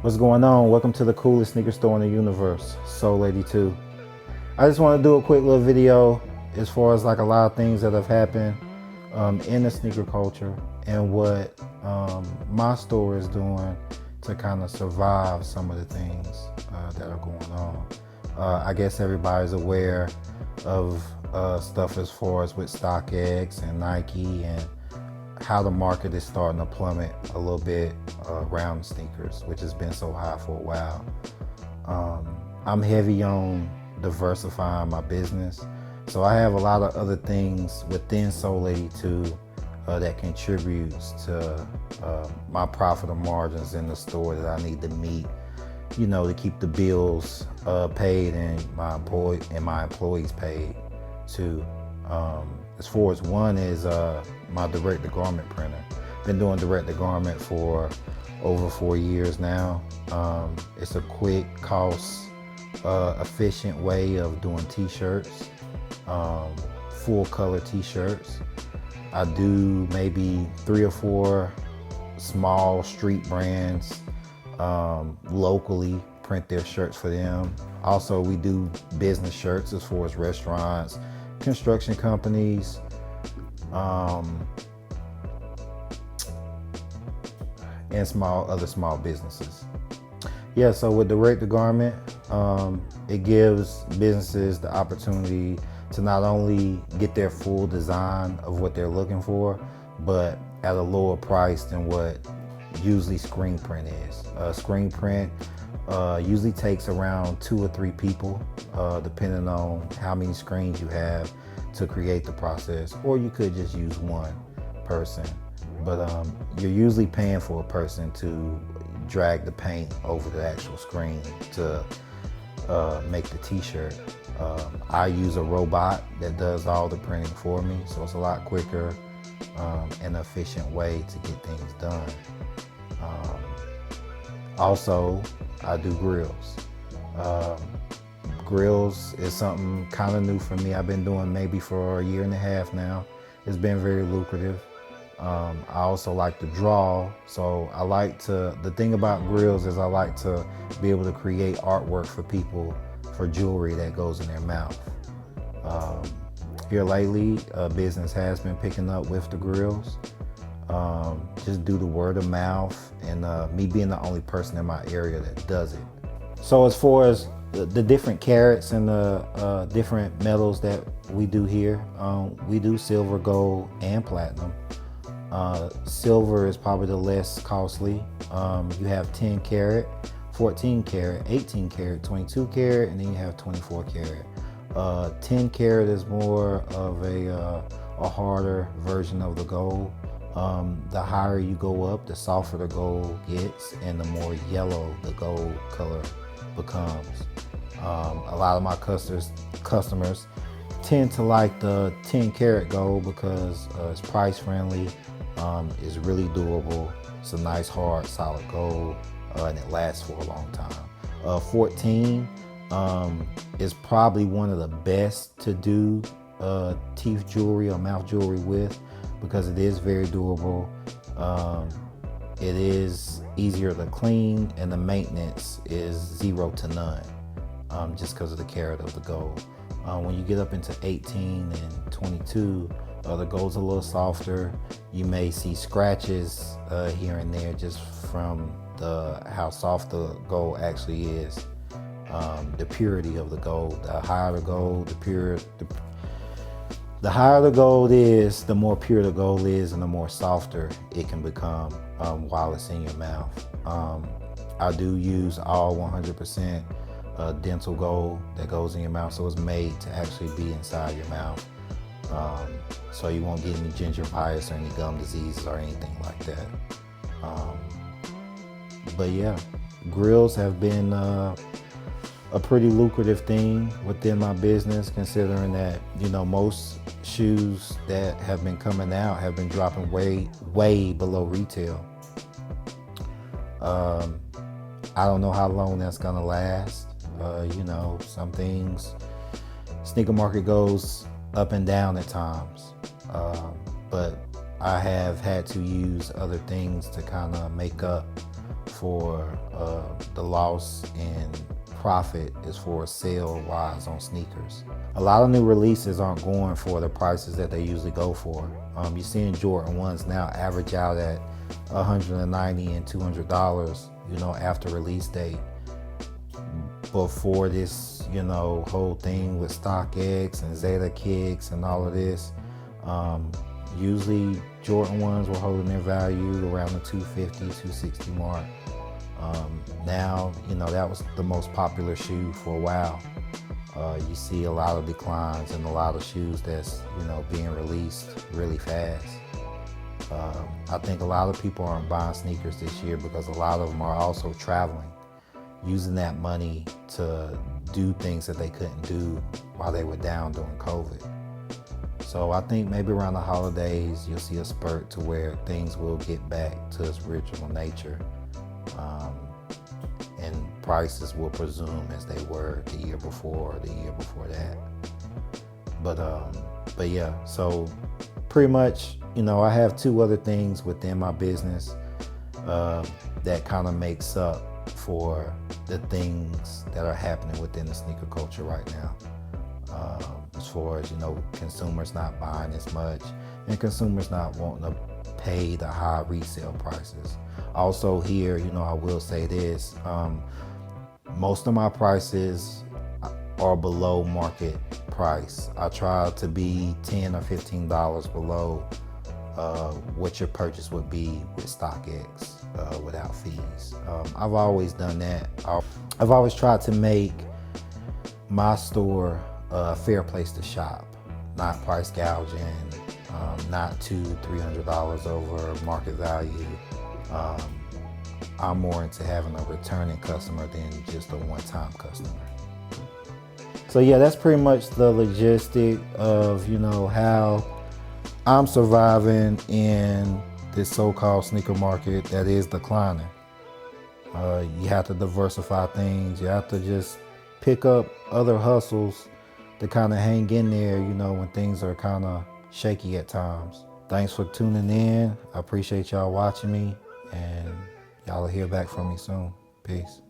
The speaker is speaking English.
What's going on? Welcome to the coolest sneaker store in the universe, Soul82. I just want to do a quick little video as far as like a lot of things that have happened in the sneaker culture and what my store is doing to kind of survive some of the things that are going on. I guess everybody's aware of stuff as far as with StockX and Nike and how the market is starting to plummet a little bit around sneakers, which has been so high for a while. I'm heavy on diversifying my business, so I have a lot of other things within Soul82 that contributes to my profit or margins in the store that I need to meet, you know, to keep the bills paid and my employees paid too. As far as one is my direct-to-garment printer. Been doing direct-to-garment for over 4 years now. It's a quick, cost, efficient way of doing t-shirts, full color t-shirts. I do maybe 3 or 4 small street brands locally, print their shirts for them. Also, we do business shirts as far as restaurants, construction companies, and other small businesses. Yeah, so with direct-to-garment, it gives businesses the opportunity to not only get their full design of what they're looking for, but at a lower price than what usually screen print is. Screen print usually takes around 2 or 3 people, depending on how many screens you have to create the process, or you could just use one person. But you're usually paying for a person to drag the paint over the actual screen to make the t-shirt. I use a robot that does all the printing for me, so it's a lot quicker and efficient way to get things done. Also, I do grills. Grills is something kind of new for me. I've been doing maybe for 1.5 years now. It's been very lucrative. I also like to draw, so the thing about grills is I like to be able to create artwork for people for jewelry that goes in their mouth. Here lately, business has been picking up with the grills, just due to word of mouth and me being the only person in my area that does it. So as far as the different carats and the different metals that we do here, we do silver, gold, and platinum. Silver is probably the less costly. You have 10 karat, 14 karat, 18 karat, 22 karat, and then you have 24 karat. 10 karat is more of a harder version of the gold. The higher you go up, the softer the gold gets and the more yellow the gold color becomes. A lot of my customers tend to like the 10 karat gold because it's price friendly, it's really durable, it's a nice hard solid gold, and it lasts for a long time. 14 is probably one of the best to do teeth jewelry or mouth jewelry with because it is very durable. It is easier to clean and the maintenance is 0 to none, just because of the carat of the gold. When you get up into 18 and 22, the gold's a little softer. You may see scratches here and there just from how soft the gold actually is. The purity of the gold. The higher the gold, the higher the gold is, the more pure the gold is and the more softer it can become while it's in your mouth. I do use all 100% dental gold that goes in your mouth, so it's made to actually be inside your mouth. So you won't get any gingivitis or any gum diseases or anything like that. But yeah, grills have been a pretty lucrative thing within my business, considering that, you know, most shoes that have been coming out have been dropping way below retail. I don't know how long that's gonna last. You know, some things, sneaker market goes up and down at times, but I have had to use other things to kind of make up for the loss in profit as far as sale wise on sneakers. A lot of new releases aren't going for the prices that they usually go for. You're seeing Jordan 1s now average out at $190 and $200, you know, after release date. Before this, you know, whole thing with StockX and Zeta Kicks and all of this, usually Jordan 1s were holding their value around the 250, 260 mark. Now, you know, that was the most popular shoe for a while. You see a lot of declines in a lot of shoes that's, you know, being released really fast. I think a lot of people aren't buying sneakers this year because a lot of them are also traveling, using that money to do things that they couldn't do while they were down during COVID. So I think maybe around the holidays, you'll see a spurt to where things will get back to its original nature. And prices will resume as they were the year before or the year before that. But yeah, so pretty much, you know, I have two other things within my business that kind of makes up for the things that are happening within the sneaker culture right now. As far as, you know, consumers not buying as much and consumers not wanting to pay the high resale prices. Also here, you know, I will say this, most of my prices are below market price. I try to be $10 or $15 below what your purchase would be with StockX without fees. I've always done that. I've always tried to make my store a fair place to shop, not price gouging, not $200-$300 over market value. I'm more into having a returning customer than just a one-time customer. So yeah, that's pretty much the logistic of, you know, how I'm surviving in this so-called sneaker market that is declining. You have to diversify things. You have to just pick up other hustles to kind of hang in there, you know, when things are kind of shaky at times. Thanks for tuning in. I appreciate y'all watching me, and y'all will hear back from me soon. Peace.